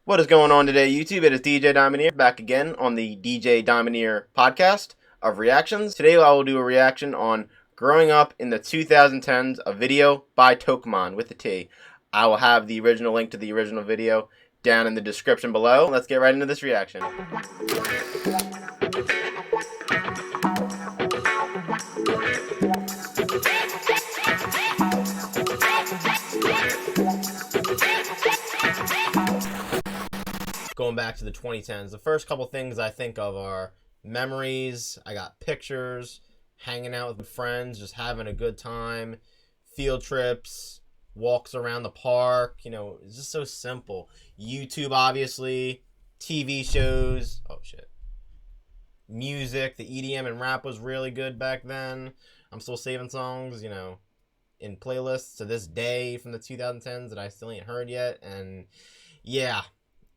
What is going on today, YouTube? It is DJ Domineer back again on the DJ Domineer podcast of reactions. Today I will do a reaction on Growing Up in the 2010s, a video by Tokemon with the T. I will have the original link to the original video down in the description below. Let's get right into this reaction. Going back to the 2010s, the first couple things I think of are memories. I got pictures, hanging out with friends, just having a good time, field trips, walks around the park. You know, it's just so simple. YouTube, obviously, TV shows. Oh, shit. Music, the EDM and rap was really good back then. I'm still saving songs, you know, in playlists to this day from the 2010s that I still ain't heard yet. And yeah.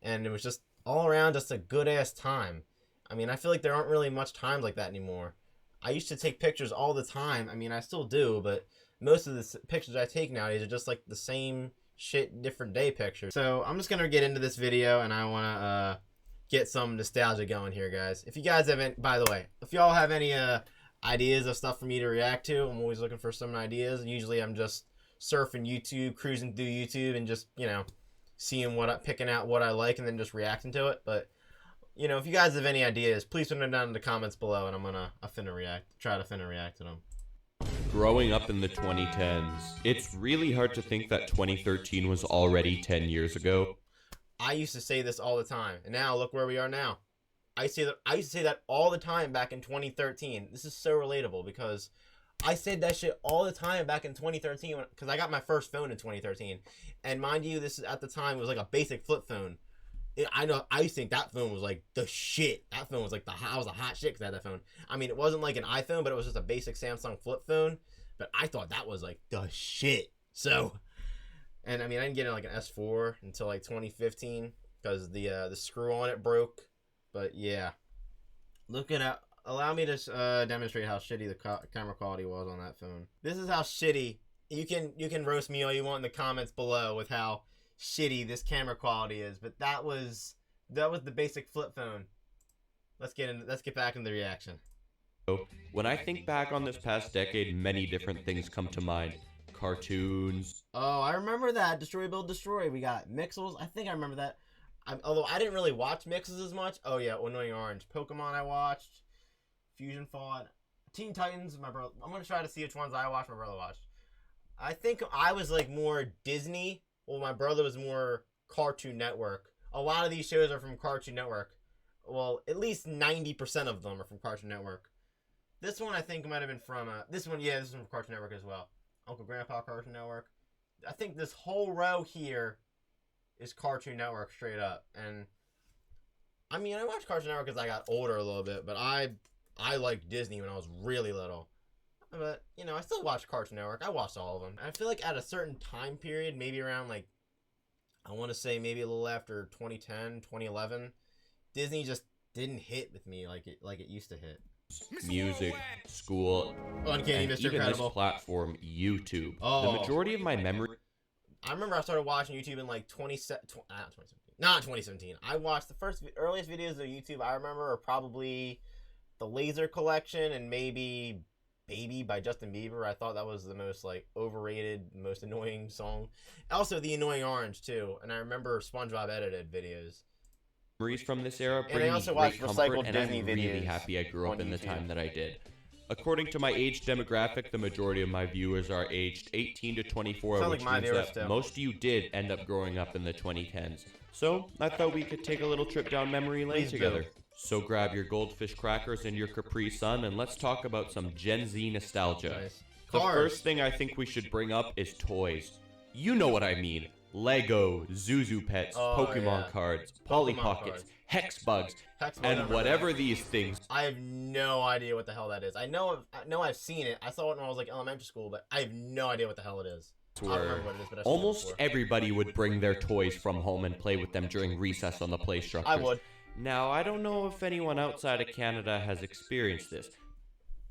And it was just all around just a good-ass time. I mean, I feel like there aren't really much times like that anymore. I used to take pictures all the time. I mean, I still do, but most of the pictures I take nowadays are just like the same shit, different day pictures. So I'm just going to get into this video, and I want to get some nostalgia going here, guys. If you guys haven't, by the way, if y'all have any ideas of stuff for me to react to, I'm always looking for some ideas. Usually I'm just surfing YouTube, cruising through YouTube, and just, you know, seeing picking out what I like and then just reacting to it. But, you know, if you guys have any ideas, please put them down in the comments below, and I'm gonna try to react to them. Growing up in the 2010s, it's really hard to think that 2013 was already 10 years ago. I used to say this all the time, and now look where we are now. I used to say that all the time back in 2013. This is so relatable because I said that shit all the time back in 2013 because I got my first phone in 2013. And mind you, this is at the time, it was like a basic flip phone. I used to think that phone was like the shit. That phone was like I was a hot shit because I had that phone. I mean, it wasn't like an iPhone, but it was just a basic Samsung flip phone. But I thought that was like the shit. So, and I mean, I didn't get like an S4 until like 2015 because the screw on it broke. But yeah, look at that. Allow me to demonstrate how shitty the camera quality was on that phone. This is how shitty. You can roast me all you want in the comments below with how shitty this camera quality is, but that was the basic flip phone. Let's get back into the reaction. When I think back on this past decade, many different things come to mind. Cartoons. Oh, I remember that. Destroy, Build, Destroy. We got Mixels. I think I remember that. Although I didn't really watch Mixes as much. Oh yeah, Annoying Orange. Pokemon I watched. Fusion Fought. Teen Titans, my brother. I'm going to try to see which ones I watched, my brother watched. I think I was like more Disney. Well, my brother was more Cartoon Network. A lot of these shows are from Cartoon Network. Well, at least 90% of them are from Cartoon Network. This one I think might have been from, this one is from Cartoon Network as well. Uncle Grandpa Cartoon Network. I think this whole row here is Cartoon Network straight up. And, I mean, I watched Cartoon Network as I got older a little bit, but I liked Disney when I was really little. But, you know, I still watch Cartoon Network. I watched all of them. I feel like at a certain time period, maybe around, like, I want to say maybe a little after 2010, 2011, Disney just didn't hit with me like it used to hit. Music, school, Uncanny and Mr. even Incredible. this platform, YouTube. Oh. The majority of my memory... I remember I started watching YouTube in, like, 2017. Not 2017. I watched the earliest videos of YouTube I remember are probably The Laser Collection and maybe Baby by Justin Bieber. I thought that was the most like overrated, most annoying song. Also the Annoying Orange too. And I remember SpongeBob edited videos. Memories from this era And I bring me also great watched comfort, recycled and Disney I'm videos really happy I grew up on in the YouTube. time that I did. According to my age demographic, the majority of my viewers are aged 18 to 24, Sounds which like my means viewers that too. most of you did end up growing up in the 2010s. So I thought we could take a little trip down memory lane together. So grab your goldfish crackers and your Capri Sun, and let's talk about some Gen Z nostalgia. Nice. The Cars. first thing I think we should bring up is toys. You know what I mean. Lego, Zuzu Pets, Pokemon cards, Polly Pokemon Pockets, cards. Hex Bugs, Hexbugs, and whatever these things. I have no idea what the hell that is. I know I've seen it. I saw it when I was like elementary school, but I have no idea what the hell it is. I don't remember what it is, but I've seen it Almost before. everybody would bring their toys from home and play with them during recess on the play structures. I would. Now, I don't know if anyone outside of Canada has experienced this,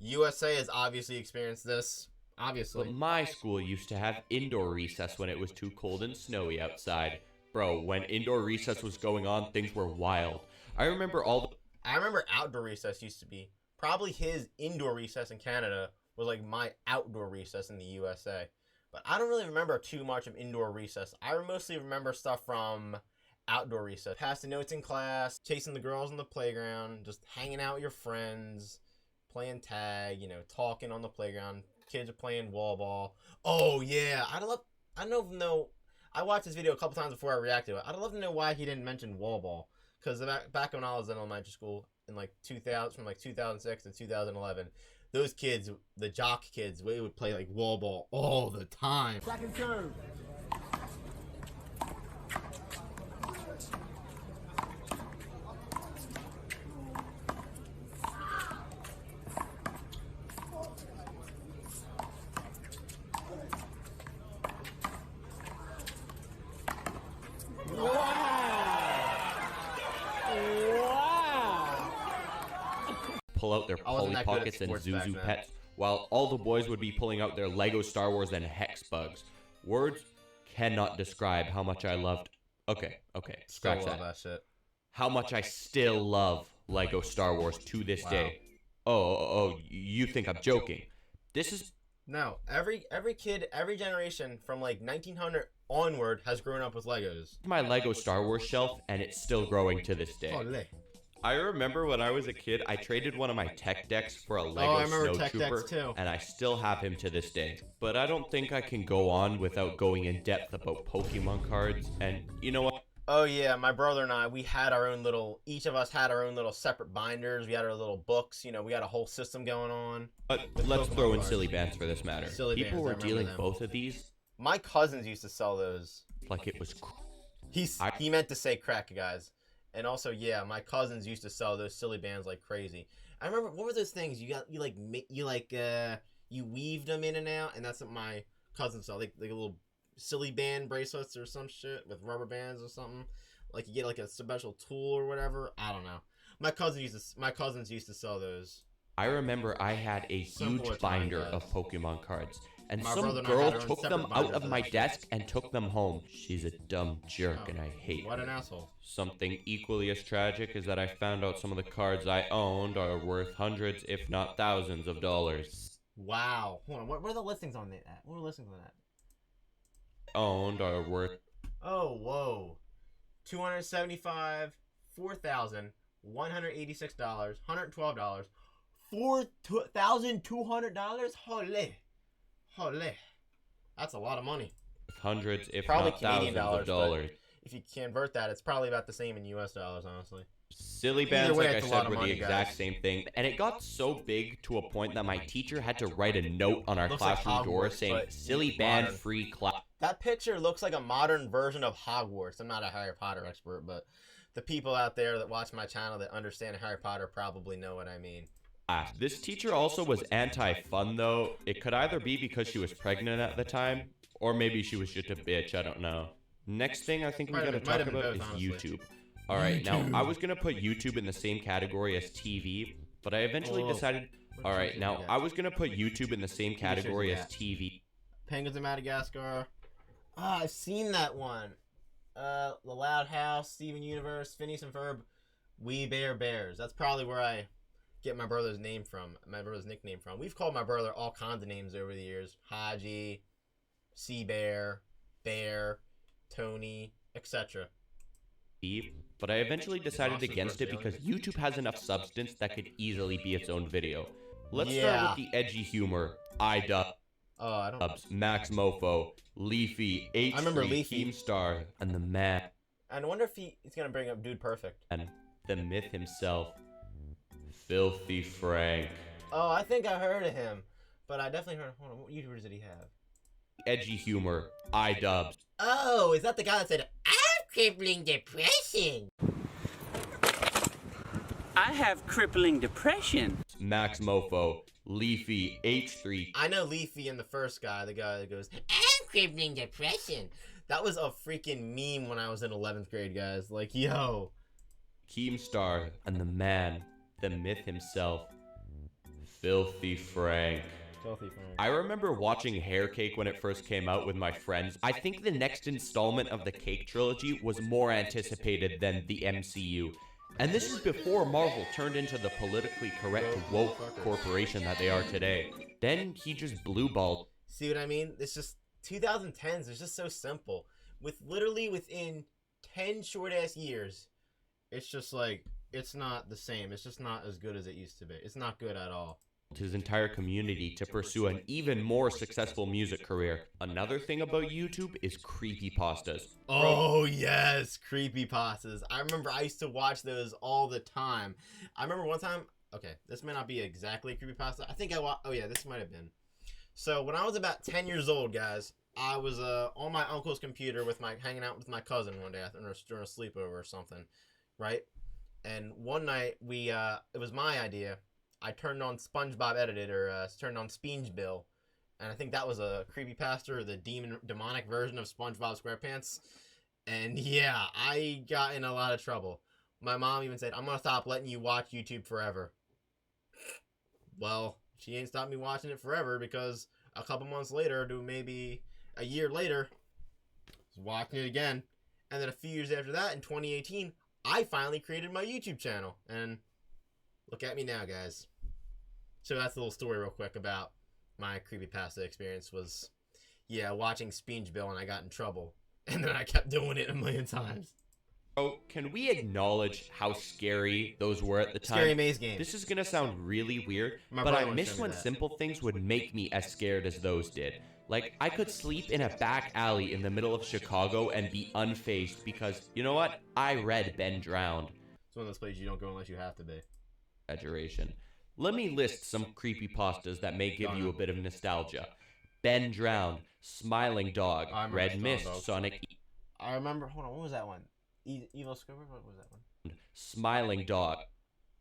USA has obviously experienced this. Obviously. but my school used to have indoor recess when it was too cold and snowy outside. Bro, when indoor recess was going on, things were wild. I remember outdoor recess used to be. Probably his indoor recess in Canada was like my outdoor recess in the USA. But I don't really remember too much of indoor recess. I mostly remember stuff from outdoor recess. Passing notes in class, chasing the girls on the playground, just hanging out with your friends, playing tag, talking on the playground. Kids are playing wall ball. Oh, yeah. I don't know. I watched this video a couple times before I reacted to it. I'd love to know why he didn't mention wall ball. Because back when I was in elementary school, in like 2000, from like 2006 to 2011, those kids, the jock kids, we would play like wall ball all the time. Second serve. pull out their Polly Pockets and Zuzu Pets, while all the boys would be pulling out their Lego Star Wars and Hex Bugs. Words cannot describe how much I loved. Okay, scratch that. Shit. How much I still love Lego Star Wars to this day. Oh, you think I'm joking? This is... No, every kid, every generation from like 1900 onward has grown up with Legos. My Lego Star Wars shelf, and it's still growing to this day. I remember when I was a kid, I traded one of my tech decks for a Lego Snowtrooper, and I still have him to this day. But I don't think I can go on without going in depth about Pokemon cards, and you know what? Oh yeah, my brother and I, we had our own little, each of us had our own little separate binders, we had our little books, we had a whole system going on. But let's throw in silly bands for this matter. People were dealing both of these. My cousins used to sell those. Like it was... He meant to say crack, guys. And also, yeah, my cousins used to sell those silly bands like crazy. I remember, what were those things? You weaved them in and out, and that's what my cousins sell. Like a little silly band bracelets or some shit with rubber bands or something. Like you get like a special tool or whatever. I don't know. My cousins used to sell those. I remember I had a huge binder of Pokemon cards, and some girl took them out of my desk and took them home. She's a dumb jerk, and I hate her. What an asshole. Something equally as tragic is that I found out some of the cards I owned are worth hundreds, if not thousands of dollars. Wow. Hold on, what are the listings on that? What are the listings on that? Owned are worth... Oh, whoa. $275, $4,186, $112, $4,200? Holy. That's a lot of money. Hundreds, if probably not Canadian thousands of dollars. If you convert that, it's probably about the same in US dollars, honestly. Silly bands, like I said, were the exact same thing. And it got so big to a point that my teacher had to write a note on our classroom door saying, silly band free class. That picture looks like a modern version of Hogwarts. I'm not a Harry Potter expert, but the people out there that watch my channel that understand Harry Potter probably know what I mean. This teacher also was anti-fun, though. It could either be because she was pregnant at the time, or maybe she was just a bitch, I don't know. Next thing I think we gotta talk about is YouTube. Alright, now, I was gonna put YouTube in the same category as TV, but I eventually decided... Alright, now, I was gonna put YouTube in the same category as TV. Penguins of Madagascar. Ah, I've seen that one. The Loud House, Steven Universe, Phineas and Ferb, We Bear Bears. That's probably where I get my brother's nickname from. We've called my brother all kinds of names over the years. Haji, Sea Bear, Bear, Tony, etc. But I eventually decided against it because YouTube has enough substance that could easily be its own video. Let's start with the edgy humor, iDubbbz, Max Mofo, Leafy, H3, Keemstar, and the man. I wonder if he's gonna bring up Dude Perfect. And the myth himself, Filthy Frank. Oh, I think I heard of him, but I definitely heard. Hold on, what YouTubers did he have? Edgy humor, iDubbbz. Oh, is that the guy that said, "I have crippling depression"? I have crippling depression. Max Mofo, Leafy, H3. I know Leafy and the first guy, the guy that goes, "I have crippling depression." That was a freaking meme when I was in 11th grade, guys. Like, yo. Keemstar, and the man, the myth himself, Filthy Frank. Filthy Frank. I remember watching Hair Cake when it first came out with my friends. I think the next installment of the Cake trilogy was more anticipated than the MCU. And this is before Marvel turned into the politically correct woke corporation that they are today. Then he just blue balled. See what I mean? It's just 2010s. It's just so simple. Within 10 short ass years, it's just like it's not the same. It's just not as good as it used to be. It's not good at all. His entire community to pursue an even more successful music career. Another thing about YouTube is creepypastas. Oh yes, creepypastas. I remember I used to watch those all the time. I remember one time, okay, this may not be exactly a creepypasta. I think oh yeah, this might have been. So when I was about 10 years old, guys, I was on my uncle's computer hanging out with my cousin one day during a sleepover or something, right? And one night it was my idea. I turned on SpongeBob Edited, or turned on Spongeville, and I think that was a creepypasta or the demonic version of SpongeBob SquarePants. And yeah, I got in a lot of trouble. My mom even said, "I'm gonna stop letting you watch YouTube forever." Well, she ain't stopped me watching it forever, because a couple months later, to maybe a year later, I was watching it again. And then a few years after that, in 2018, I finally created my YouTube channel, and look at me now, guys. So that's a little story real quick about my creepypasta experience was, yeah, watching Spongeville, and I got in trouble. And then I kept doing it a million times. Oh, can we acknowledge how scary those were at the time? Scary maze games. This is gonna sound really weird, My but brother I once miss showed me when that. simple things would make me as scared as those did. Like, I could sleep in a back alley in the middle of Chicago and be unfazed because, you know what? I read Ben Drowned. It's one of those places you don't go unless you have to be. Exaggeration. Let me list some creepypastas that may give you a bit of nostalgia. Ben Drowned, Smiling Dog, I remember Red Smiling Mist, Dog. Sonic I remember, hold on, what was that one? Evil Squidward? What was that one? Smiling Dog.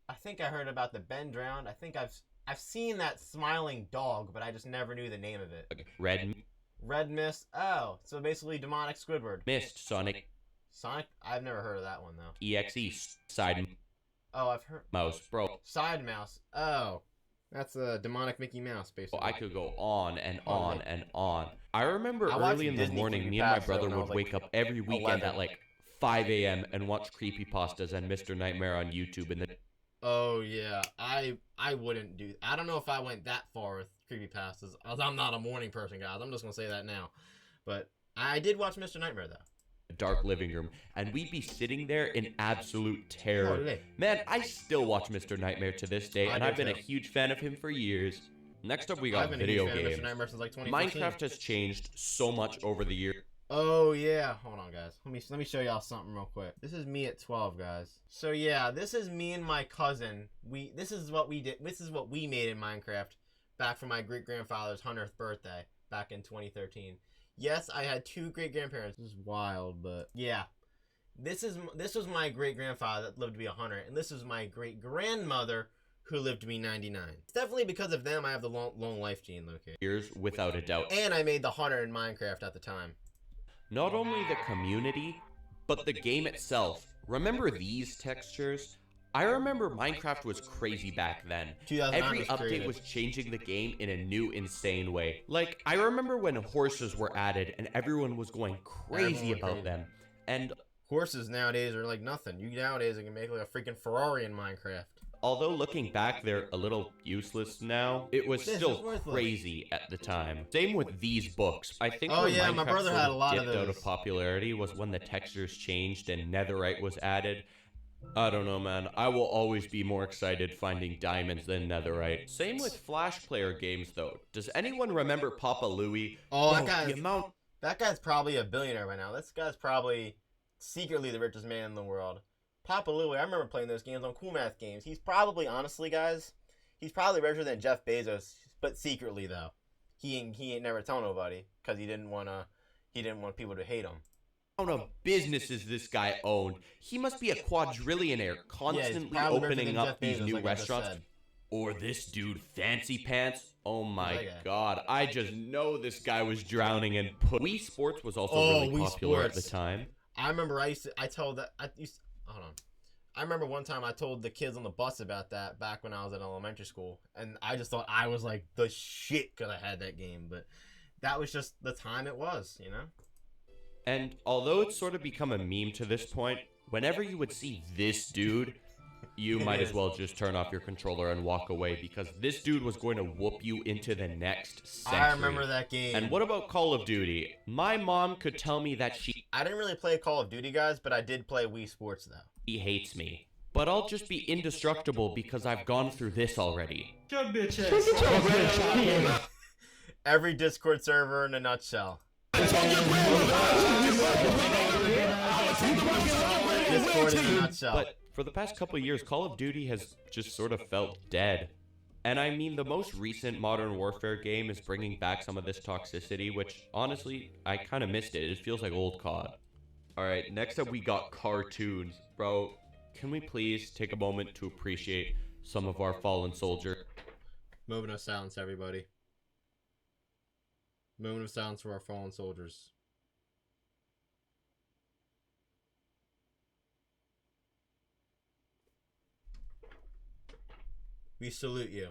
I think I heard about the Ben Drowned. I think I've seen that Smiling Dog, but I just never knew the name of it. Red Mist. Oh, so basically demonic Squidward. Mist, Sonic Sonic? I've never heard of that one though. EXE, Side Oh, I've heard. Mouse, bro. Side Mouse. Oh, that's a demonic Mickey Mouse, basically. I could go on and on and on. I remember I watched early in the Disney morning, me and my creepypasta brother when I would was, like, wake up every weekend 11. at like 5 a.m. and watch creepypastas and Mr. Nightmare on YouTube. And Oh yeah, I wouldn't do. I don't know if I went that far with creepypastas. I'm not a morning person, guys. I'm just gonna say that now. But I did watch Mr. Nightmare though. dark living room, and we'd be sitting there in absolute Oh, terror. really? Man, I still watch Mr. Nightmare to this day, I and do I've been a too. huge fan of him for years. Next up, we I've got been a video huge fan of games. Mr. Nightmare since like 2014. Minecraft has changed so much over the years. Oh yeah, hold on guys. Let me show y'all something real quick. This is me at 12, guys. So yeah, this is me and my cousin. This is what we did. This is what we made in Minecraft back for my great grandfather's 100th birthday back in 2013. Yes, I had two great grandparents. This is wild, but yeah. This was my great grandfather that lived to be 100, and this is my great grandmother who lived to be 99. It's definitely because of them I have the long life gene located. Years, without a doubt. And I made the 100 in Minecraft at the time. Not only the community, but the game itself. Remember these textures? I remember Minecraft was crazy back then. 2009 Every was update created. was changing the game in a new, insane way. Like, I remember when horses were added and everyone was going crazy Everyone about crazy. them. And Horses nowadays are like nothing. You nowadays can make like a freaking Ferrari in Minecraft. although looking back, they're a little useless now, it was This still is worthless. crazy at the time. Same with these books. I think Oh, where yeah, Minecraft my brother sort had a lot of dipped out those. of popularity was when the textures changed and netherite was added. I don't know, man. I will always be more excited finding diamonds than netherite. Same with Flash player games, though. Does anyone remember Papa Louie? Oh, Bro, that the amount That guy's probably a billionaire right now. This guy's probably secretly the richest man in the world. Papa Louie, I remember playing those games on Cool Math Games. He's probably, honestly, guys, he's probably richer than Jeff Bezos, but secretly though. He ain't never tell nobody because he didn't want people to hate him. of businesses this guy owned. He must be a quadrillionaire, constantly probably richer opening than up Jeff these Bezos, new like I just restaurants. said. Or this dude, Fancy Pants. Oh my That guy. god, I just know this guy was drowning in Wii Sports was also Oh, really Wii popular at the Sports. time. I remember hold on. I remember one time I told the kids on the bus about that back when I was in elementary school, and I just thought I was like the shit because I had that game, but that was just the time it was, you know? And although it's sort of become a meme to this point, whenever you would see this dude, you might as well just turn off your controller and walk away, because this dude was going to whoop you into the next century. I remember that game. And what about Call of Duty? My mom could tell me that she I didn't really play Call of Duty, guys, but I did play Wii Sports, though. hates me. But I'll just be indestructible because I've gone through this already. Every Discord server in a nutshell. Discord in a nutshell. But for the past couple of years, Call of Duty has just sort of felt dead. And I mean, the most recent Modern Warfare game is bringing back some of this toxicity, which, honestly, I kind of missed it. It feels like old COD. Alright, next up we got cartoons. Bro, can we please take a moment to appreciate some of our fallen soldier? Moment of silence, everybody. Moment of silence for our fallen soldiers. We salute you.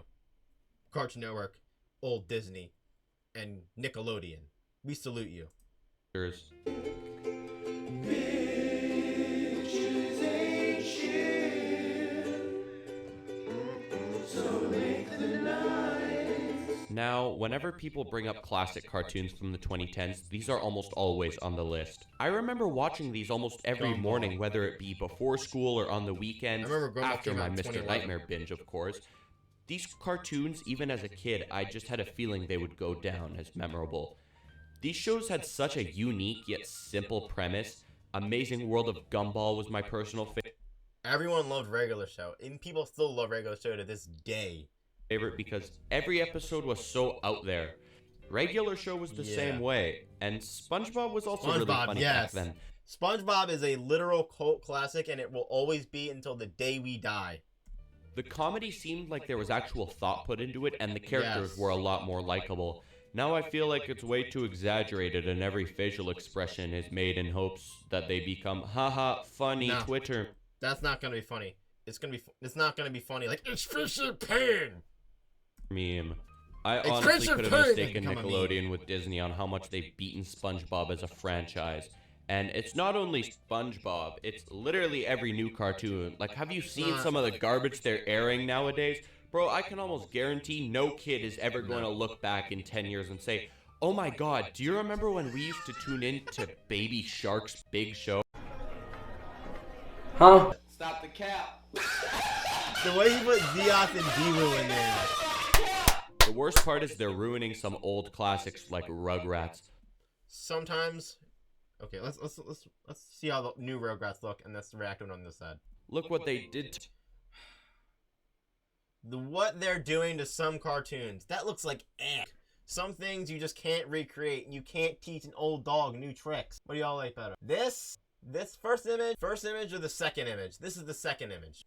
Cartoon Network, Old Disney, and Nickelodeon. We salute you. Cheers. Now, whenever people bring up classic cartoons from the 2010s, these are almost always on the list. I remember watching these almost every morning, whether it be before school or on the weekends, after my Mr. Nightmare binge, of course. These cartoons, even as a kid, I just had a feeling they would go down as memorable. These shows had such a unique yet simple premise. Amazing World of Gumball was my personal Everyone loved Regular Show, and people still love Regular Show to this day. favorite because every episode was so out there. Regular Show was the same way, and SpongeBob was also really funny back then. SpongeBob is a literal cult classic, and it will always be until the day we die. The comedy seemed like there was actual thought put into it, and the characters were a lot more likable. Now I feel like it's way too exaggerated, and every facial expression is made in hopes that they become haha funny Twitter. That's not gonna be funny. It's not gonna be funny. Like, it's Fisher Pan meme. I honestly could have mistaken Nickelodeon with Disney on how much they've beaten SpongeBob as a franchise. And it's not only SpongeBob, it's literally every new cartoon. Like, have you seen some of the garbage they're airing nowadays? Bro, I can almost guarantee no kid is ever going to look back in 10 years and say, oh my god, do you remember when we used to tune in to Baby Shark's Big Show? Huh? Stop the cap. The way you put Zioth and Dewu in there. The worst part is they're ruining some old classics like Rugrats. Sometimes, okay, let's see how the new Rugrats look, and let's react on this side. Look what they did to what they're doing to some cartoons. That looks like ant. Some things you just can't recreate, and you can't teach an old dog new tricks. What do y'all like better? This first image or the second image? This is the second image.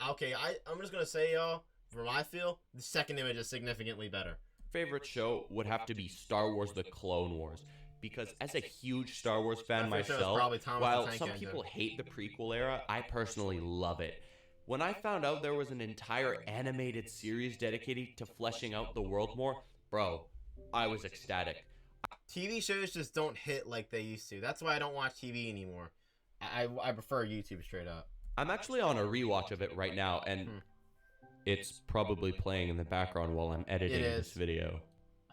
Okay, I'm just gonna say, y'all, from my feel, the second image is significantly better. favorite show would have to be Star Wars: The Clone Wars. Because as a huge Star Wars fan myself, while some people hate the prequel era, I personally love it. When I found out there was an entire animated series dedicated to fleshing out the world more, bro, I was ecstatic. TV shows just don't hit like they used to. That's why I don't watch TV anymore. I prefer YouTube straight up. I'm actually on a rewatch of it right now, and it's probably playing in the background while I'm editing this video.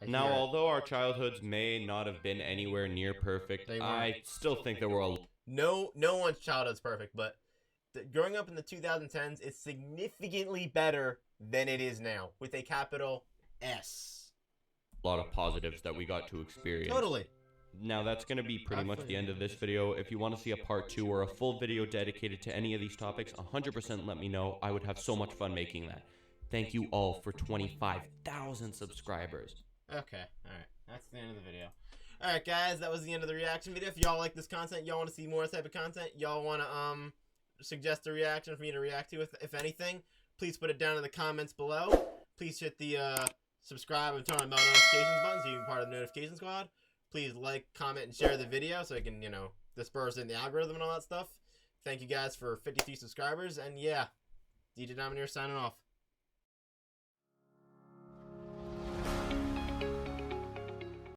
Now, although our childhoods may not have been anywhere near perfect, I still think there were no one's childhood's perfect, but growing up in the 2010s is significantly better than it is now, with a capital S. a lot of positives that we got to experience. Totally. Now, that's going to be pretty much the end of this video. If you want to see a part 2 or a full video dedicated to any of these topics, 100% let me know. I would have so much fun making that. Thank you all for 25,000 subscribers. Okay, alright. That's the end of the video. Alright, guys, that was the end of the reaction video. If y'all like this content, y'all want to see more of this type of content, y'all want to suggest a reaction for me to react to, if anything, please put it down in the comments below. Please hit the subscribe and turn on bell notifications button so you can be part of the notification squad. Please like, comment, and share the video so I can, disperse in the algorithm and all that stuff. Thank you guys for 53 subscribers. And yeah, DJ Domineer signing off.